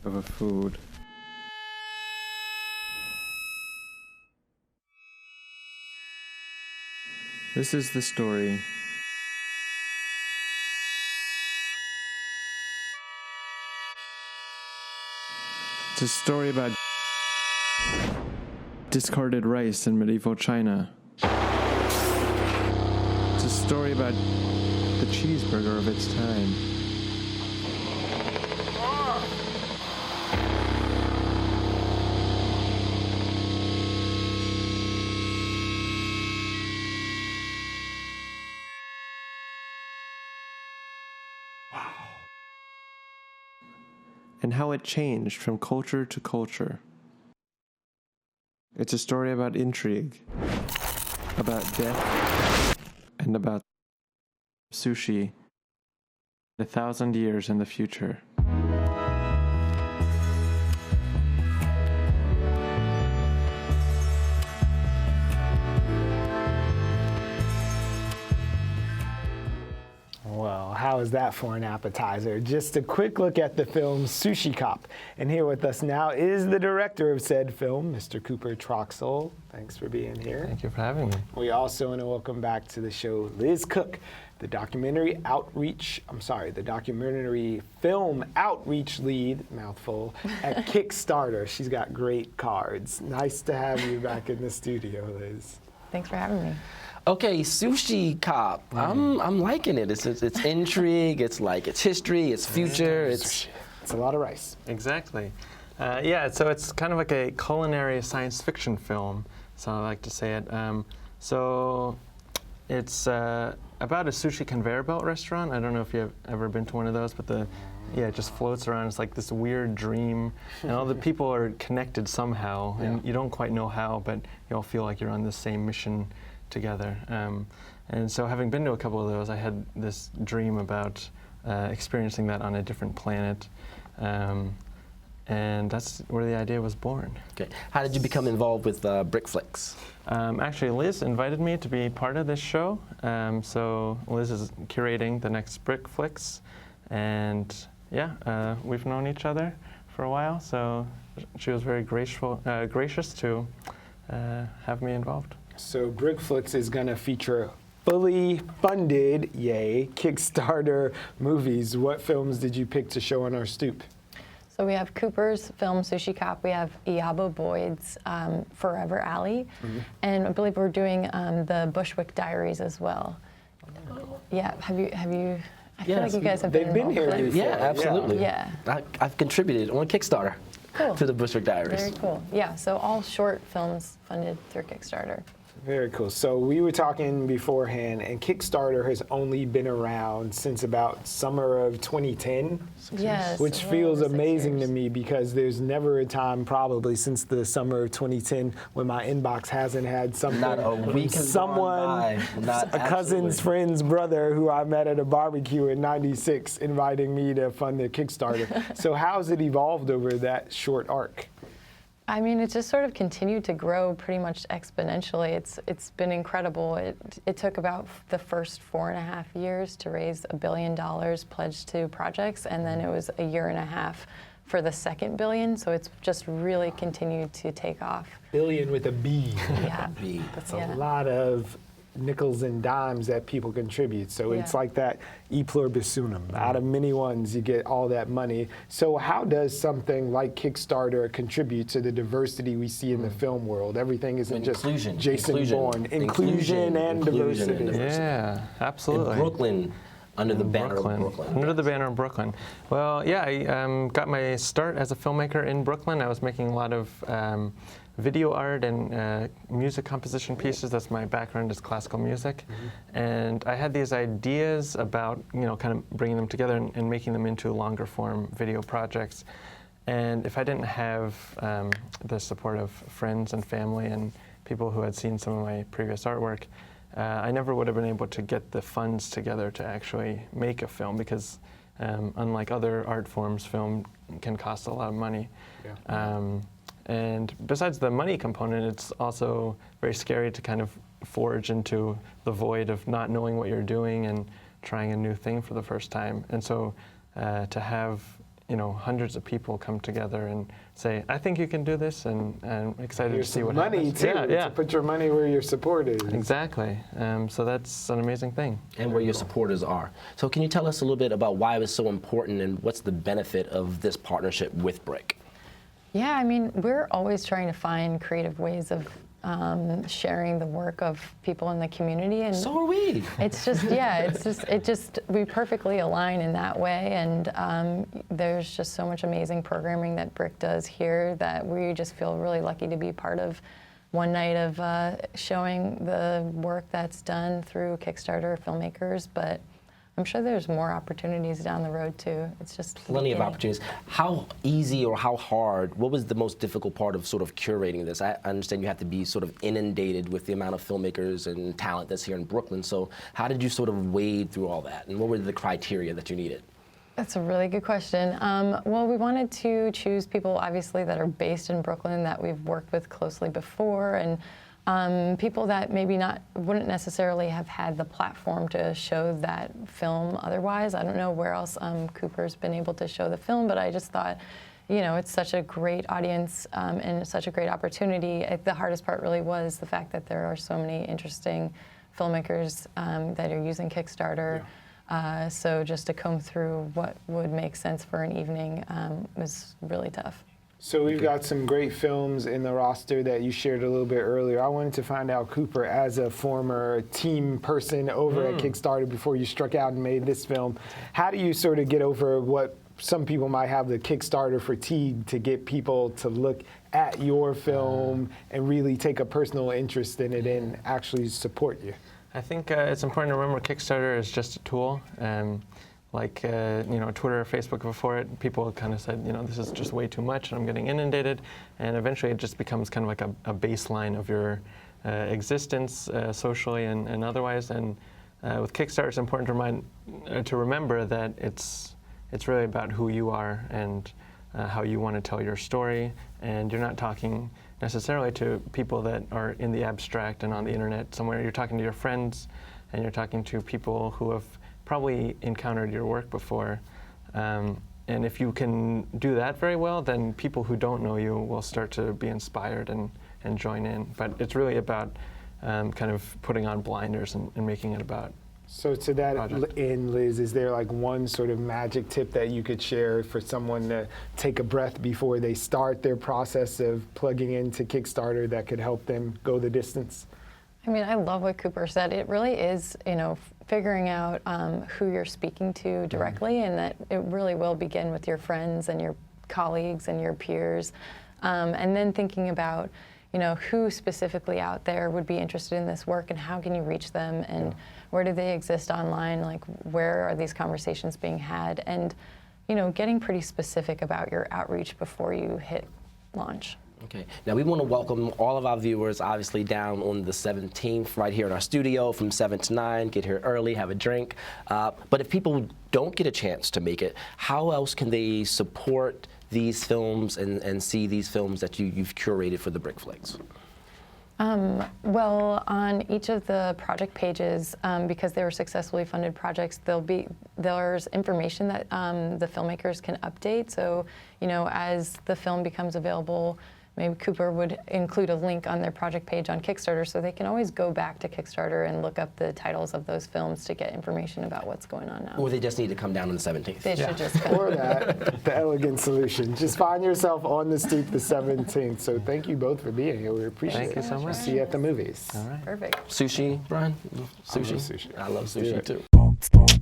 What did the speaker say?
Of a food. This is the story. It's a story about discarded rice in medieval China. It's a story about the cheeseburger of its time. And how it changed from culture to culture. It's a story about intrigue, about death, and about sushi 1,000 years in the future. Well, how is that for an appetizer? Just a quick look at the film Sushi Cop. And here with us now is the director of said film, Mr. Cooper Troxell. Thanks for being here. Thank you for having me. We also want to welcome back to the show Liz Cook, the documentary film outreach lead, mouthful, at Kickstarter. She's got great cards. Nice to have you back in the studio, Liz. Thanks for having me. Okay, Sushi Cop. I'm liking it. It's intrigue. It's history. It's future. It's a lot of rice. Exactly. Yeah. So it's kind of like a culinary science fiction film. So I like to say it. So it's about a sushi conveyor belt restaurant. I don't know if you've ever been to one of those, but it just floats around. It's like this weird dream, and all the people are connected somehow, and you don't quite know how, but you all feel like you're on the same mission together. And so having been to a couple of those, I had this dream about experiencing that on a different planet. And that's where the idea was born. Okay. How did you become involved with BRIC FLIX? Actually, Liz invited me to be part of this show. So Liz is curating the next BRIC FLIX. And we've known each other for a while. So she was very gracious to have me involved. So BRIC FLIX is going to feature fully funded, Kickstarter movies. What films did you pick to show on our stoop? So we have Cooper's film Sushi Cop. We have Iabo Boyd's Forever Alley, and I believe we're doing the Bushwick Diaries as well. Yeah, have you? I feel like you guys have been here before. Yeah, absolutely. Yeah. I've contributed on Kickstarter to the Bushwick Diaries. Very cool. Yeah, so all short films funded through Kickstarter. Very cool. So we were talking beforehand, and Kickstarter has only been around since about summer of 2010, yes, which feels amazing to me because there's never a time probably since the summer of 2010 when my inbox hasn't had something Not a week from someone, a cousin's friend's brother who I met at a barbecue in '96 inviting me to fund their Kickstarter. So how's it evolved over that short arc? I mean, it's just sort of continued to grow pretty much exponentially. It's been incredible. It took about the first 4.5 years to raise $1 billion pledged to projects, and then it was 1.5 years for the second billion. So it's just really continued to take off. Billion with a B. Yeah. B. That's a lot of nickels and dimes that people contribute. So it's like that e pluribus unum. Out of many ones, you get all that money. So how does something like Kickstarter contribute to the diversity we see in the film world? Everything isn't just Jason Bourne. Inclusion and diversity. Yeah, absolutely. In Brooklyn. Under the banner of Brooklyn. Under the banner of Brooklyn. Well, yeah, I got my start as a filmmaker in Brooklyn. I was making a lot of video art and music composition pieces. That's my background, is classical music. And I had these ideas about, kind of bringing them together and making them into longer form video projects. And if I didn't have the support of friends and family and people who had seen some of my previous artwork, I never would have been able to get the funds together to actually make a film, because unlike other art forms, film can cost a lot of money. And besides the money component, it's also very scary to kind of forge into the void of not knowing what you're doing and trying a new thing for the first time. And so to have hundreds of people come together and say, I think you can do this, and I'm excited Here's to see some what money happens. too, Yeah. to put your money where your support is. Exactly. So that's an amazing thing. And where your supporters are. So can you tell us a little bit about why it was so important and what's the benefit of this partnership with BRIC? Yeah, I mean, we're always trying to find creative ways of sharing the work of people in the community, and So are we. it's just we perfectly align in that way, and there's just so much amazing programming that BRIC does here that we just feel really lucky to be part of one night of showing the work that's done through Kickstarter filmmakers, but I'm sure there's more opportunities down the road too. It's just Plenty of opportunities. How easy or how hard, what was the most difficult part of sort of curating this? I understand you have to be sort of inundated with the amount of filmmakers and talent that's here in Brooklyn. So how did you sort of wade through all that? And what were the criteria that you needed? That's a really good question. Well, we wanted to choose people, obviously, that are based in Brooklyn that we've worked with closely before, and people that maybe wouldn't necessarily have had the platform to show that film otherwise. I don't know where else Cooper's been able to show the film, but I just thought, it's such a great audience and such a great opportunity. The hardest part really was the fact that there are so many interesting filmmakers that are using Kickstarter. Yeah. So just to comb through what would make sense for an evening was really tough. So we've got some great films in the roster that you shared a little bit earlier. I wanted to find out, Cooper, as a former team person over at Kickstarter before you struck out and made this film, how do you sort of get over what some people might have the Kickstarter fatigue to get people to look at your film and really take a personal interest in it and actually support you? I think it's important to remember Kickstarter is just a tool. Like Twitter or Facebook before it, people kind of said, this is just way too much, and I'm getting inundated, and eventually it just becomes kind of like a baseline of your existence socially and otherwise. And with Kickstarter, it's important to remember that it's really about who you are and how you want to tell your story, and you're not talking necessarily to people that are in the abstract and on the internet somewhere. You're talking to your friends, and you're talking to people who have probably encountered your work before. And if you can do that very well, then people who don't know you will start to be inspired and join in. But it's really about kind of putting on blinders and making it about. So to that end, Liz, is there like one sort of magic tip that you could share for someone to take a breath before they start their process of plugging into Kickstarter that could help them go the distance? I mean, I love what Cooper said. It really is, figuring out who you're speaking to directly, and that it really will begin with your friends and your colleagues and your peers, and then thinking about, who specifically out there would be interested in this work, and how can you reach them, and where do they exist online? Like, where are these conversations being had? And, getting pretty specific about your outreach before you hit launch. Okay. Now we want to welcome all of our viewers, obviously, down on the 17th, right here in our studio from 7 to 9. Get here early, have a drink. But if people don't get a chance to make it, how else can they support these films and see these films that you've curated for the BRIC FLIX? Well, on each of the project pages, because they were successfully funded projects, there's information that the filmmakers can update. So, as the film becomes available, maybe Cooper would include a link on their project page on Kickstarter, so they can always go back to Kickstarter and look up the titles of those films to get information about what's going on now. Or they just need to come down on the 17th. They should just come. Or that, the elegant solution. Just find yourself on the street the 17th. So thank you both for being here. We appreciate it. Thank you so much. See you at the movies. All right. Perfect. Sushi, Brian? Sushi? I love sushi. I love Let's do sushi it. too.